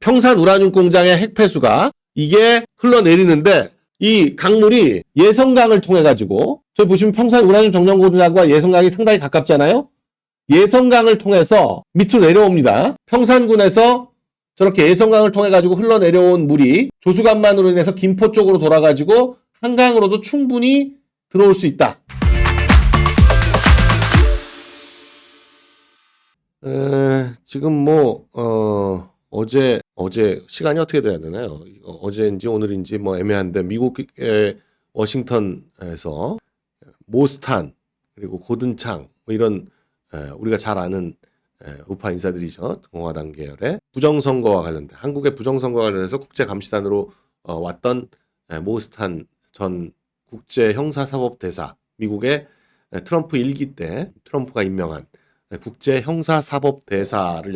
평산 우라늄 공장의 핵폐수가 이게 흘러내리는데 이 강물이 예성강을 통해 가지고 저기 보시면 평산 우라늄 정전 공장과 예성강이 상당히 가깝잖아요. 예성강을 통해서 밑으로 내려옵니다. 평산군에서 저렇게 예성강을 통해 가지고 흘러내려온 물이 조수간만으로 인해서 김포 쪽으로 돌아가지고 한강으로도 충분히 들어올 수 있다. 지금 어제 시간이 어떻게 돼야 되나요? 어제인지 오늘인지 애매한데 미국의 워싱턴에서 모스탄 그리고 고든창 이런 우리가 잘 아는 우파 인사들이죠. 공화당 계열의 부정선거와 관련된 한국의 부정선거와 관련해서 국제감시단으로 왔던 모스탄 전 국제형사사법대사 미국의 트럼프 1기 때 트럼프가 임명한 국제형사사법대사를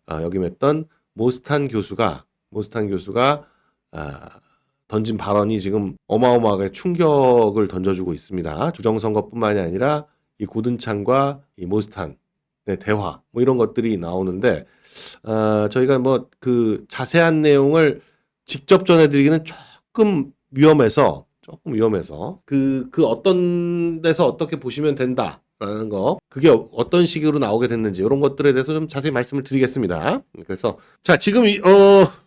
역임했던 모스탄 교수가 던진 발언이 지금 어마어마하게 충격을 던져주고 있습니다. 부정선거뿐만이 아니라 이 고든창과 이 모스탄의 대화 이런 것들이 나오는데 저희가 그 자세한 내용을 직접 전해드리기는 조금 위험해서 그 어떤 데서 어떻게 보시면 된다라는 거 그게 어떤 식으로 나오게 됐는지 이런 것들에 대해서 좀 자세히 말씀을 드리겠습니다. 그래서 자 지금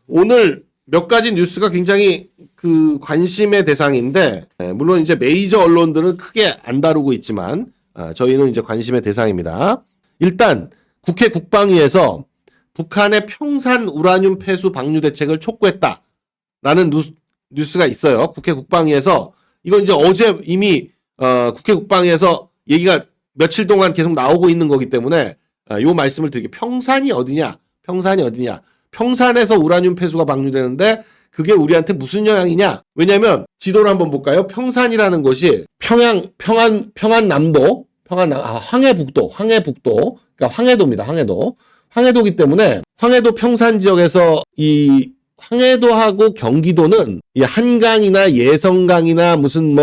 오늘 몇 가지 뉴스가 굉장히 그 관심의 대상인데 물론 이제 메이저 언론들은 크게 안 다루고 있지만 저희는 이제 관심의 대상입니다. 일단 국회 국방위에서 북한의 평산 우라늄 폐수 방류 대책을 촉구했다라는 뉴스가 있어요. 국회 국방위에서 이건 이제 어제 이미 국회 국방위에서 얘기가 며칠 동안 계속 나오고 있는 거기 때문에 요 말씀을 드릴게요. 평산이 어디냐? 평산에서 우라늄 폐수가 방류되는데 그게 우리한테 무슨 영향이냐? 왜냐하면 지도를 한번 볼까요? 평산이라는 곳이 평안남도, 황해북도, 그러니까 황해도입니다. 황해도기 때문에 황해도 평산 지역에서 이 황해도하고 경기도는 이 한강이나 예성강이나 무슨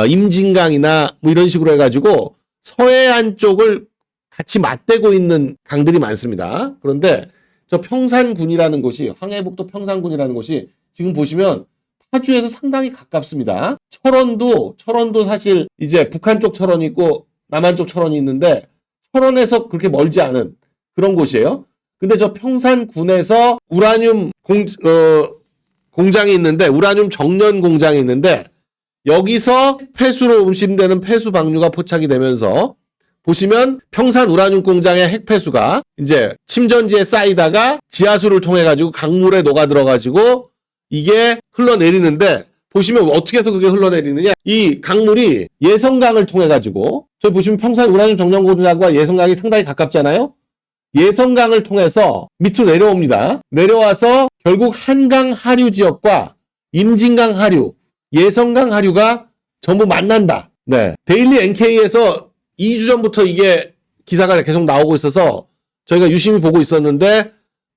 임진강이나 이런 식으로 해가지고 서해안 쪽을 같이 맞대고 있는 강들이 많습니다. 그런데 저 평산군이라는 곳이 황해북도 평산군이라는 곳이 지금 보시면 파주에서 상당히 가깝습니다. 철원도 사실 이제 북한 쪽 철원이 있고 남한 쪽 철원이 있는데 철원에서 그렇게 멀지 않은 그런 곳이에요. 근데 저 평산군에서 우라늄 공장이 있는데 우라늄 정년 공장이 있는데 여기서 폐수로 음식되는 폐수 방류가 포착이 되면서 보시면 평산 우라늄 공장의 핵폐수가 이제 침전지에 쌓이다가 지하수를 통해 가지고 강물에 녹아 들어 가지고 이게 흘러내리는데 보시면 어떻게 해서 그게 흘러내리느냐? 이 강물이 예성강을 통해 가지고 저기 보시면 평산 우라늄 정전 공장과 예성강이 상당히 가깝잖아요. 예성강을 통해서 밑으로 내려옵니다. 내려와서 결국 한강 하류 지역과 임진강 하류, 예성강 하류가 전부 만난다. 네. 데일리 NK에서 2주 전부터 이게 기사가 계속 나오고 있어서 저희가 유심히 보고 있었는데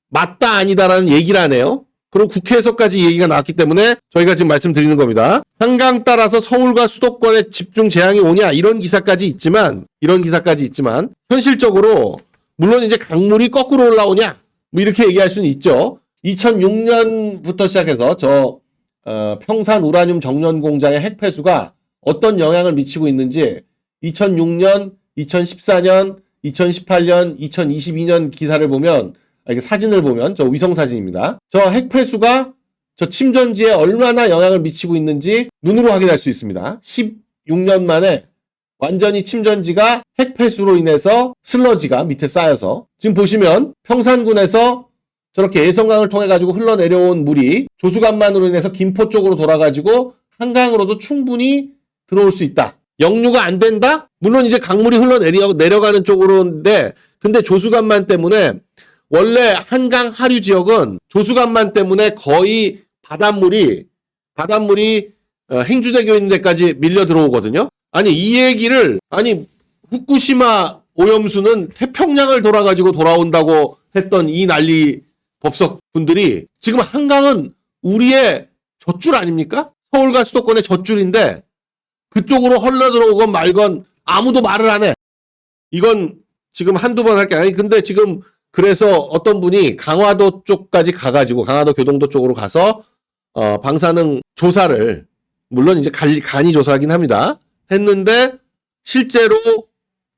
맞다 아니다라는 얘기를 하네요. 그리고 국회에서까지 얘기가 나왔기 때문에 저희가 지금 말씀드리는 겁니다. 한강 따라서 서울과 수도권에 집중 재앙이 오냐 이런 기사까지 있지만 현실적으로 물론 이제 강물이 거꾸로 올라오냐 이렇게 얘기할 수는 있죠. 2006년부터 시작해서 평산 우라늄 정년 공장의 핵폐수가 어떤 영향을 미치고 있는지 2006년, 2014년, 2018년, 2022년 기사를 보면 사진을 보면 저 위성 사진입니다. 저 핵폐수가 저 침전지에 얼마나 영향을 미치고 있는지 눈으로 확인할 수 있습니다. 16년 만에 완전히 침전지가 핵폐수로 인해서 슬러지가 밑에 쌓여서 지금 보시면 평산군에서 저렇게 예성강을 통해 가지고 흘러내려온 물이 조수간만으로 인해서 김포 쪽으로 돌아가지고 한강으로도 충분히 들어올 수 있다. 역류가 안 된다? 물론 이제 강물이 내려가는 쪽으로인데 근데 조수간만 때문에 원래 한강 하류 지역은 조수간만 때문에 거의 바닷물이 행주대교 있는 데까지 밀려 들어오거든요. 아니 이 얘기를 후쿠시마 오염수는 태평양을 돌아가지고 돌아온다고 했던 이 난리 법석 분들이 지금 한강은 우리의 젖줄 아닙니까? 서울과 수도권의 젖줄인데 그쪽으로 흘러 들어오건 말건 아무도 말을 안 해. 이건 지금 한두 번 할 게 아니 근데 지금 그래서 어떤 분이 강화도 쪽까지 가가지고 강화도 교동도 쪽으로 가서 방사능 조사를 물론 이제 간이 조사하긴 합니다. 했는데 실제로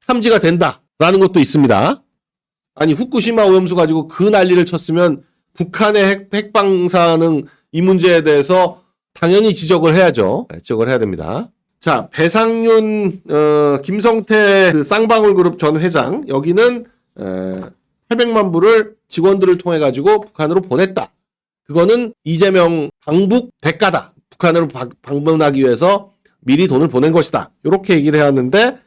탐지가 된다라는 것도 있습니다. 아니 후쿠시마 오염수 가지고 그 난리를 쳤으면 북한의 핵방사능 이 문제에 대해서 당연히 지적을 해야죠. 지적을 해야 됩니다. 자, 배상윤 김성태 그 쌍방울그룹 전 회장 여기는 800만 불을 직원들을 통해 가지고 북한으로 보냈다. 그거는 이재명 방북 대가다. 북한으로 방문하기 위해서 미리 돈을 보낸 것이다. 이렇게 얘기를 해왔는데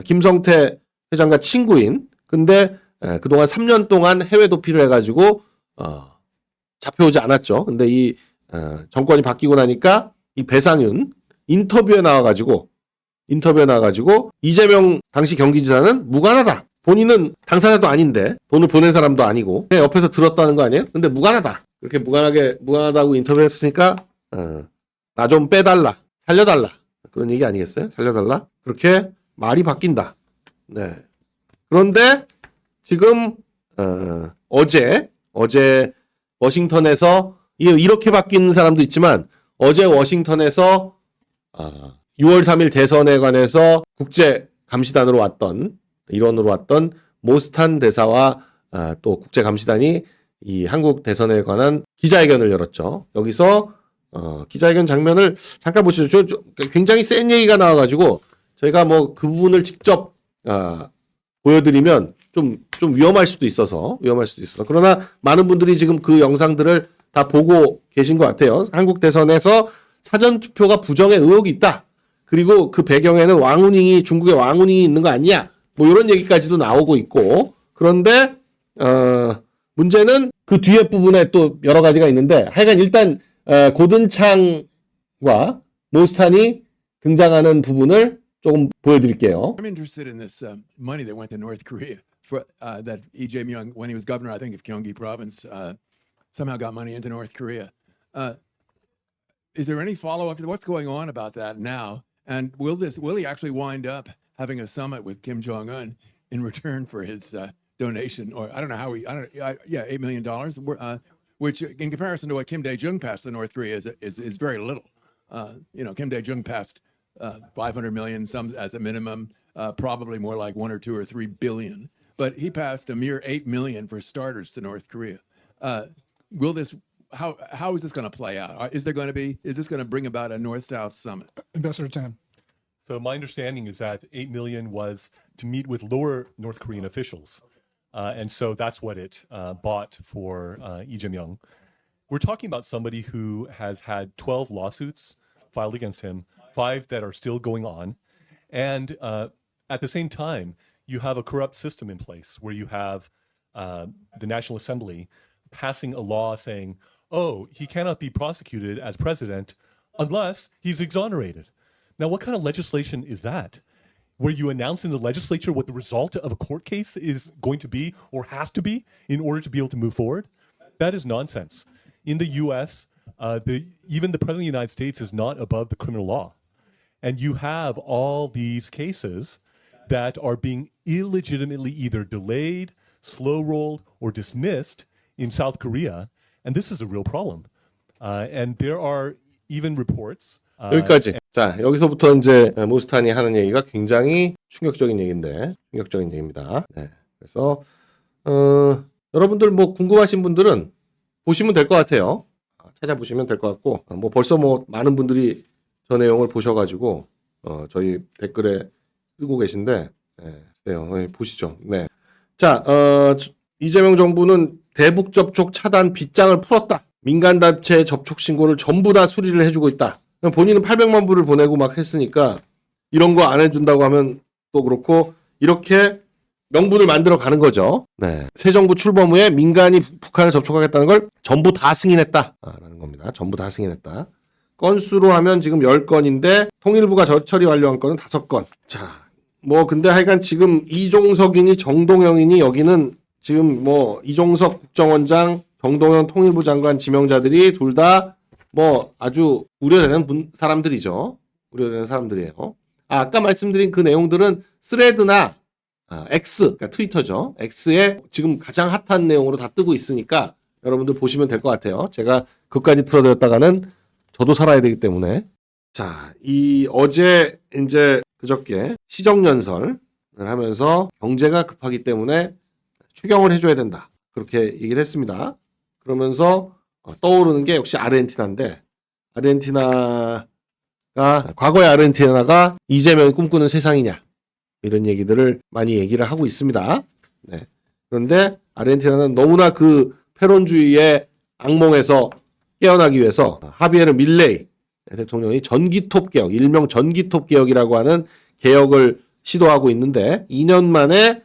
김성태 회장과 친구인 근데 그동안 3년 동안 해외 도피를 해가지고 잡혀오지 않았죠. 근데 이 정권이 바뀌고 나니까 이 배상윤 인터뷰에 나와가지고 이재명 당시 경기지사는 무관하다. 본인은 당사자도 아닌데 돈을 보낸 사람도 아니고 그냥 옆에서 들었다는 거 아니에요? 근데 무관하다. 그렇게 무관하다고 인터뷰했으니까 나 좀 빼달라, 살려달라 그런 얘기 아니겠어요? 살려달라. 그렇게 말이 바뀐다. 네. 그런데 지금 어제 워싱턴에서 이렇게 바뀐 사람도 있지만 어제 워싱턴에서 6월 3일 대선에 관해서 국제 감시단으로 왔던 일원으로 왔던 모스탄 대사와 또 국제 감시단이 이 한국 대선에 관한 기자회견을 열었죠. 여기서 기자회견 장면을 잠깐 보시죠. 굉장히 센 얘기가 나와가지고 저희가 뭐 그 부분을 직접 보여드리면 좀 위험할 수도 있어서 그러나 많은 분들이 지금 그 영상들을 다 보고 계신 것 같아요. 한국 대선에서 사전투표가 부정의 의혹이 있다. 그리고 그 배경에는 중국의 왕우닝이 있는 거 아니냐. 뭐 이런 얘기까지도 나오고 있고. 그런데 문제는 그 뒤에 부분에 또 여러 가지가 있는데 하여간 일단 고든창과 모스탄이 등장하는 부분을 조금 보여드릴게요. I'm interested in this money that went to North Korea for that Lee Jae-myung, when he was governor, I think of Gyeonggi Province, somehow got money into North Korea. Is there any follow-up to what's going on about that now? And will he actually wind up having a summit with Kim Jong-un in return for his donation? Or I don't know how $8 million, which in comparison to what Kim Dae-jung passed to North Korea is very little. Kim Dae-jung passed 500 million, some as a minimum, probably more like 1 or 2 or 3 billion. But he passed a mere 8 million for starters to North Korea. How is this going to play out? Is this going to bring about a North-South summit? Ambassador Tan. So my understanding is that 8 million was to meet with lower North Korean officials. And so that's what it bought for Lee Jae-myung. We're talking about somebody who has had 12 lawsuits filed against him, 5 that are still going on. And at the same time, you have a corrupt system in place where you have the National Assembly passing a law saying, oh, he cannot be prosecuted as president unless he's exonerated. Now, what kind of legislation is that? Where you announce in the legislature what the result of a court case is going to be or has to be in order to be able to move forward? That is nonsense. In the U.S., even the President of the United States is not above the criminal law. And you have all these cases that are being illegitimately either delayed, slow-rolled, or dismissed in South Korea. And this is a real problem. And there are even reports. 여기까지. 자, 여기서부터 이제 모스탄이 하는 얘기가 굉장히 충격적인 얘기입니다. 네. 그래서 여러분들 뭐 궁금하신 분들은 보시면 될 것 같아요. 찾아보시면 될 것 같고, 뭐 벌써 뭐 많은 분들이 저 내용을 보셔가지고 저희 댓글에 쓰고 계신데, 네, 보시죠. 네. 자, 이재명 정부는 대북 접촉 차단 빗장을 풀었다. 민간 단체 접촉 신고를 전부 다 수리를 해주고 있다. 본인은 800만 불을 보내고 막 했으니까 이런 거 안 해준다고 하면 또 그렇고 이렇게 명분을 만들어 가는 거죠. 네. 새 정부 출범 후에 민간이 북한을 접촉하겠다는 걸 전부 다 승인했다. 라는 겁니다. 전부 다 승인했다. 건수로 하면 지금 10건인데 통일부가 처리 완료한 건은 5건. 자, 뭐 근데 하여간 지금 이종석이니 정동영이니 여기는 지금 뭐 이종석 국정원장, 정동영 통일부 장관 지명자들이 둘 다 뭐 아주 우려되는 사람들이죠. 우려되는 사람들이에요. 아까 말씀드린 그 내용들은 스레드나 X, 그러니까 트위터죠. X에 지금 가장 핫한 내용으로 다 뜨고 있으니까 여러분들 보시면 될 것 같아요. 제가 그것까지 틀어드렸다가는 저도 살아야 되기 때문에. 자, 이 어제 이제 그저께 시정연설을 하면서 경제가 급하기 때문에 추경을 해줘야 된다. 그렇게 얘기를 했습니다. 그러면서 떠오르는 게 역시 아르헨티나인데, 과거의 아르헨티나가 이재명이 꿈꾸는 세상이냐, 이런 얘기들을 많이 얘기를 하고 있습니다. 네. 그런데 아르헨티나는 너무나 그 패론주의의 악몽에서 깨어나기 위해서 하비에르 밀레이 대통령이 전기톱 개혁, 일명 전기톱 개혁이라고 하는 개혁을 시도하고 있는데 2년 만에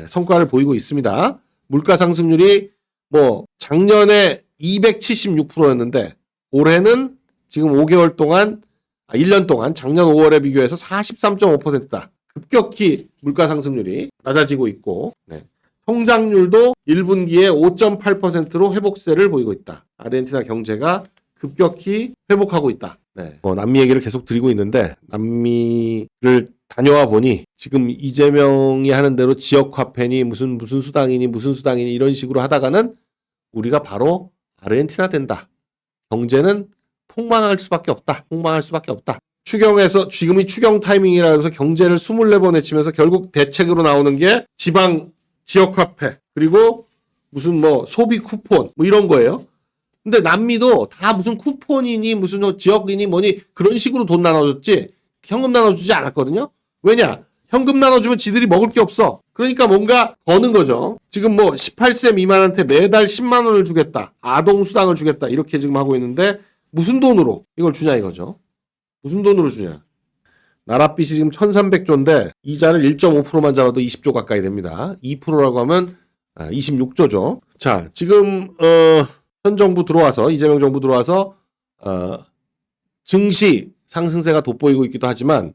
성과를 보이고 있습니다. 물가 상승률이 뭐 작년에 276%였는데 올해는 지금 5개월 동안 1년 동안 작년 5월에 비교해서 43.5%다. 급격히 물가 상승률이 낮아지고 있고 성장률도 1분기에 5.8%로 회복세를 보이고 있다. 아르헨티나 경제가 급격히 회복하고 있다. 남미 얘기를 계속 드리고 있는데 남미를 다녀와 보니 지금 이재명이 하는 대로 지역화폐니 무슨 수당이니 이런 식으로 하다가는 우리가 바로 아르헨티나 된다. 경제는 폭망할 수밖에 없다. 추경에서 지금이 추경 타이밍이라 해서 경제를 24번 외치면서 결국 대책으로 나오는 게 지역화폐 그리고 무슨 뭐 소비 쿠폰 뭐 이런 거예요. 근데 남미도 다 무슨 쿠폰이니 무슨 지역이니 뭐니 그런 식으로 돈 나눠줬지 현금 나눠주지 않았거든요. 왜냐? 현금 나눠주면 지들이 먹을 게 없어. 그러니까 뭔가 거는 거죠. 지금 뭐 18세 미만한테 매달 10만 원을 주겠다. 아동수당을 주겠다. 이렇게 지금 하고 있는데 무슨 돈으로 이걸 주냐 이거죠. 무슨 돈으로 주냐. 나라빚이 지금 1300조인데 이자를 1.5%만 잡아도 20조 가까이 됩니다. 2%라고 하면 26조죠. 자, 지금 현 정부 들어와서 이재명 정부 들어와서 증시 상승세가 돋보이고 있기도 하지만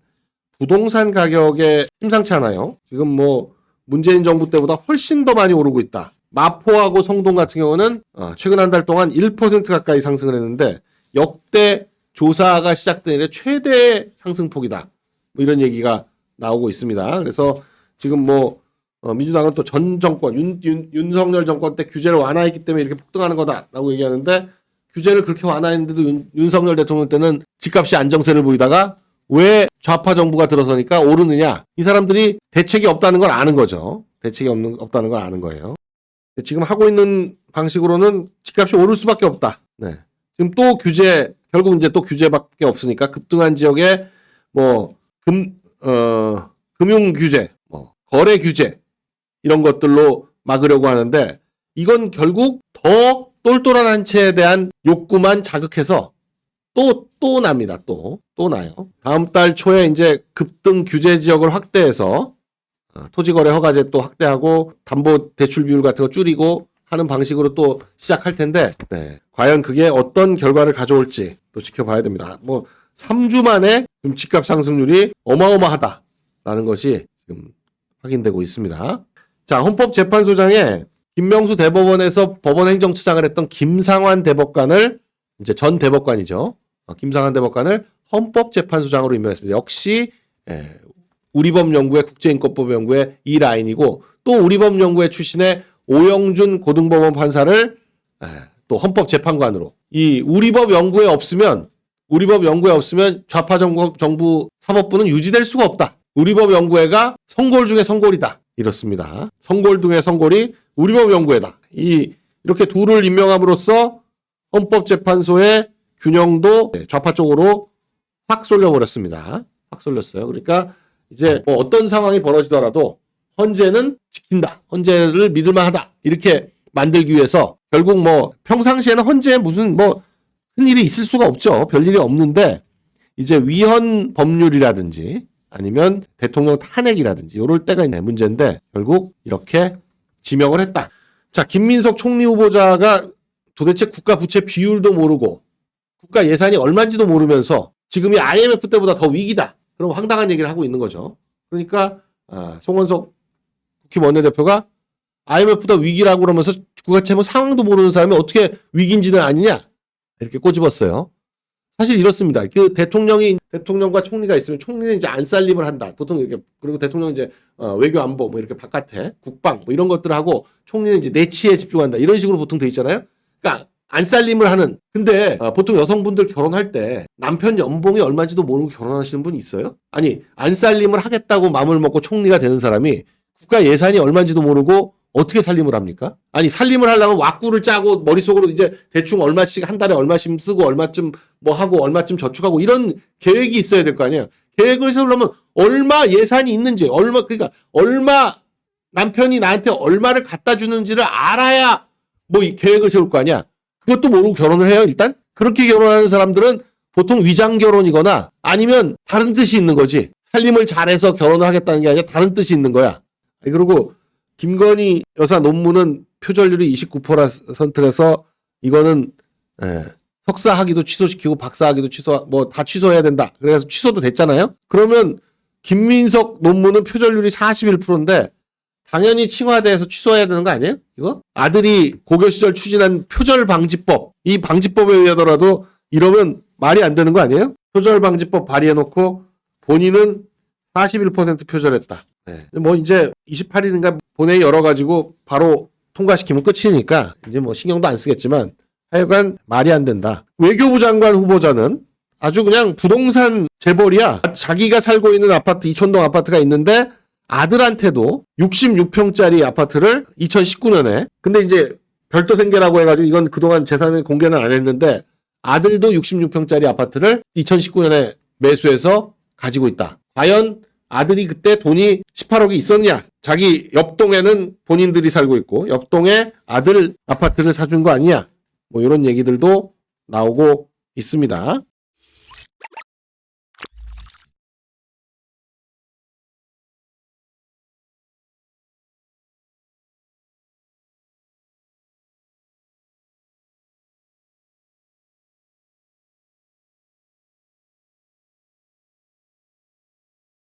부동산 가격에 심상치 않아요. 지금 뭐 문재인 정부 때보다 훨씬 더 많이 오르고 있다. 마포하고 성동 같은 경우는 최근 한 달 동안 1% 가까이 상승을 했는데 역대 조사가 시작된 이래 최대 상승폭이다. 뭐 이런 얘기가 나오고 있습니다. 그래서 지금 뭐 민주당은 또 전 정권 윤석열 정권 때 규제를 완화했기 때문에 이렇게 폭등하는 거다라고 얘기하는데 규제를 그렇게 완화했는데도 윤석열 대통령 때는 집값이 안정세를 보이다가 왜 좌파 정부가 들어서니까 오르느냐. 이 사람들이 대책이 없다는 걸 아는 거죠. 대책이 없다는 걸 아는 거예요. 지금 하고 있는 방식으로는 집값이 오를 수밖에 없다. 네. 지금 또 결국 이제 또 규제밖에 없으니까 급등한 지역에 뭐 금융 규제, 뭐 거래 규제 이런 것들로 막으려고 하는데 이건 결국 더 똘똘한 한 채에 대한 욕구만 자극해서 또 납니다. 또 나요. 다음 달 초에 이제 급등 규제 지역을 확대해서 토지거래 허가제 또 확대하고 담보대출 비율 같은 거 줄이고 하는 방식으로 또 시작할 텐데 과연 그게 어떤 결과를 가져올지 또 지켜봐야 됩니다. 뭐 3주 만에 지금 집값 상승률이 어마어마하다라는 것이 지금 확인되고 있습니다. 자, 헌법재판소장에 김명수 대법원에서 법원 행정처장을 했던 김상환 대법관을 이제 전 대법관이죠. 김상환 대법관을 헌법재판소장으로 임명했습니다. 역시 우리법연구회 국제인권법연구회 이 라인이고 또 우리법연구회 출신의 오영준 고등법원 판사를 또 헌법재판관으로 이 우리법연구회 없으면 좌파 정부 사법부는 유지될 수가 없다. 우리법연구회가 성골 중에 성골이다. 이렇습니다. 성골 중에 성골이 우리법연구회다. 이렇게 둘을 임명함으로써 헌법재판소의 균형도 좌파 쪽으로 확 쏠려버렸습니다. 확 쏠렸어요. 그러니까 이제 뭐 어떤 상황이 벌어지더라도 헌재는 지킨다. 헌재를 믿을만하다. 이렇게 만들기 위해서 결국 뭐 평상시에는 헌재에 무슨 뭐 큰 일이 있을 수가 없죠. 별일이 없는데 이제 위헌 법률이라든지 아니면 대통령 탄핵이라든지 이럴 때가 있는 문제인데 결국 이렇게 지명을 했다. 자, 김민석 총리 후보자가 도대체 국가 부채 비율도 모르고 국가 예산이 얼마인지도 모르면서 지금이 IMF 때보다 더 위기다. 그럼 황당한 얘기를 하고 있는 거죠. 그러니까 송원석 국힘 원내대표가 IMF보다 위기라고 그러면서 국가 채무 상황도 모르는 사람이 어떻게 위기인지는 아니냐 이렇게 꼬집었어요. 사실 이렇습니다. 그 대통령과 총리가 있으면 총리는 이제 안살림을 한다. 보통 이렇게, 그리고 대통령 이제 외교 안보 뭐 이렇게 바깥에 국방 뭐 이런 것들을 하고 총리는 이제 내치에 집중한다. 이런 식으로 보통 돼 있잖아요. 그러니까 안살림을 하는. 근데 보통 여성분들 결혼할 때 남편 연봉이 얼마인지도 모르고 결혼하시는 분이 있어요? 아니, 안살림을 하겠다고 마음을 먹고 총리가 되는 사람이 국가 예산이 얼마인지도 모르고 어떻게 살림을 합니까? 아니, 살림을 하려면 왁구를 짜고 머릿속으로 이제 대충 얼마씩 한 달에 얼마씩 쓰고 얼마쯤 뭐 하고 얼마쯤 저축하고 이런 계획이 있어야 될 거 아니에요. 계획을 세우려면 얼마 예산이 있는지, 그러니까 얼마 남편이 나한테 얼마를 갖다 주는지를 알아야 뭐 이 계획을 세울 거 아니야. 그것도 모르고 결혼을 해요, 일단? 그렇게 결혼하는 사람들은 보통 위장 결혼이거나 아니면 다른 뜻이 있는 거지. 살림을 잘해서 결혼을 하겠다는 게 아니라 다른 뜻이 있는 거야. 그리고 김건희 여사 논문은 표절률이 29%라서 이거는 석사 학위도 취소시키고 박사 학위도 뭐 다 취소해야 된다. 그래서 취소도 됐잖아요. 그러면 김민석 논문은 표절률이 41%인데 당연히 칭화대에서 취소해야 되는 거 아니에요? 이거? 아들이 고교 시절 추진한 표절 방지법, 이 방지법에 의하더라도 이러면 말이 안 되는 거 아니에요? 표절 방지법 발의해놓고 본인은 41% 표절했다. 뭐 이제 28일인가 본회의 열어가지고 바로 통과시키면 끝이니까 이제 뭐 신경도 안 쓰겠지만 하여간 말이 안 된다. 외교부 장관 후보자는 아주 그냥 부동산 재벌이야. 자기가 살고 있는 아파트, 이촌동 아파트가 있는데 아들한테도 66평짜리 아파트를 2019년에, 근데 이제 별도 생계라고 해가지고 이건 그동안 재산을 공개는 안 했는데 아들도 66평짜리 아파트를 2019년에 매수해서 가지고 있다. 과연 아들이 그때 돈이 18억이 있었냐? 자기 옆동에는 본인들이 살고 있고 옆동에 아들 아파트를 사준 거 아니냐? 뭐 이런 얘기들도 나오고 있습니다.